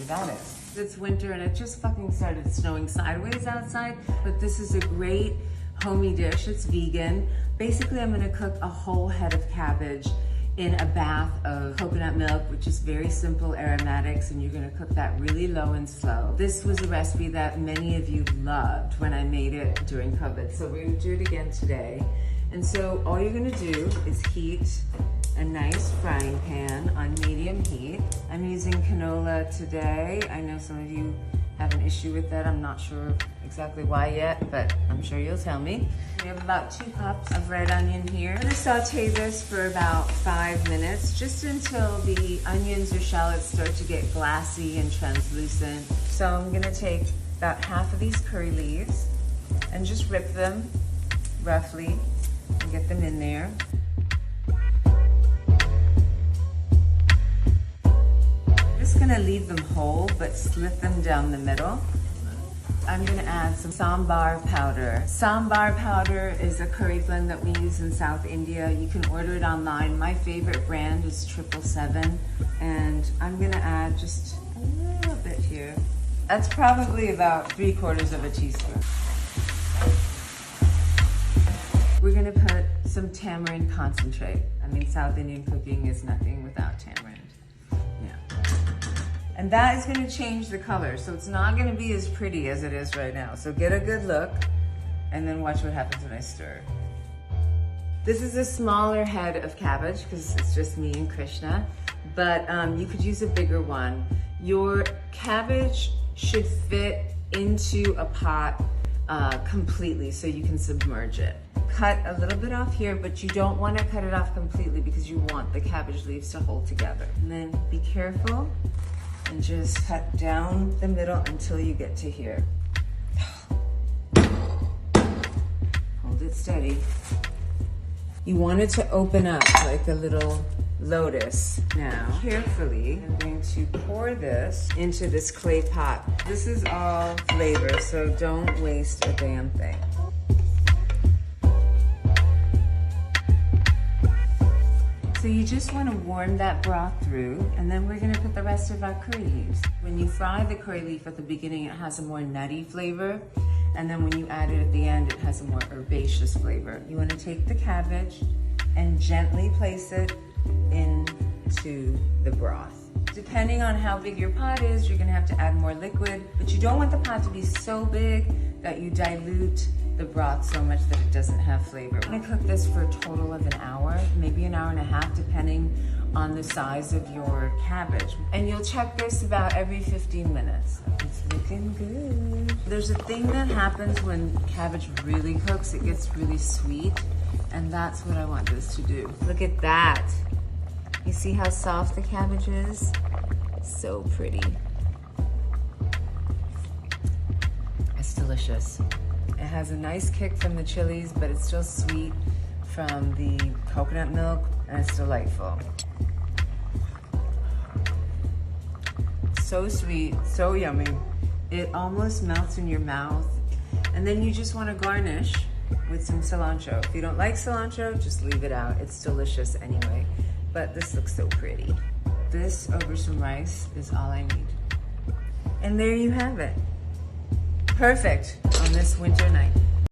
that is. It's winter and it just fucking started snowing sideways outside, but this is a great homey dish. It's vegan. Basically, I'm gonna cook a whole head of cabbage in a bath of coconut milk, which is very simple aromatics, and you're gonna cook that really low and slow. This was a recipe that many of you loved when I made it during COVID, so we're gonna do it again today. And so all you're gonna do is heat a nice frying pan on medium heat. I'm using canola today. I know some of you have an issue with that. I'm not sure exactly why yet, but I'm sure you'll tell me. We have about 2 cups of red onion here. I'm gonna saute this for about 5 minutes, just until the onions or shallots start to get glassy and translucent. So I'm gonna take about half of these curry leaves and just rip them roughly and get them in there. Just gonna leave them whole, but split them down the middle. I'm gonna add some sambar powder. Sambar powder is a curry blend that we use in South India. You can order it online. My favorite brand is 777, and I'm gonna add just a little bit here. That's probably about 3/4 of a teaspoon. We're gonna put some tamarind concentrate. I mean, South Indian cooking is nothing without tamarind. And that is gonna change the color, so it's not gonna be as pretty as it is right now. So get a good look, and then watch what happens when I stir. This is a smaller head of cabbage, because it's just me and Krishna, but you could use a bigger one. Your cabbage should fit into a pot completely, so you can submerge it. Cut a little bit off here, but you don't wanna cut it off completely because you want the cabbage leaves to hold together. And then be careful, and just cut down the middle until you get to here. Hold it steady. You want it to open up like a little lotus. Now, carefully, I'm going to pour this into this clay pot. This is all flavor, so don't waste a damn thing. So you just want to warm that broth through, and then we're going to put the rest of our curry leaves. When you fry the curry leaf at the beginning, it has a more nutty flavor, and then when you add it at the end, it has a more herbaceous flavor. You want to take the cabbage and gently place it into the broth. Depending on how big your pot is, you're going to have to add more liquid, but you don't want the pot to be so big that you dilute the broth so much that it doesn't have flavor. I'm gonna cook this for a total of an hour, maybe an hour and a half, depending on the size of your cabbage. And you'll check this about every 15 minutes. It's looking good. There's a thing that happens when cabbage really cooks, it gets really sweet, and that's what I want this to do. Look at that. You see how soft the cabbage is? So pretty. It's delicious. It has a nice kick from the chilies, but it's still sweet from the coconut milk, and it's delightful. So sweet, so yummy. It almost melts in your mouth. And then you just want to garnish with some cilantro. If you don't like cilantro, just leave it out. It's delicious anyway. But this looks so pretty. This over some rice is all I need. And there you have it. Perfect on this winter night.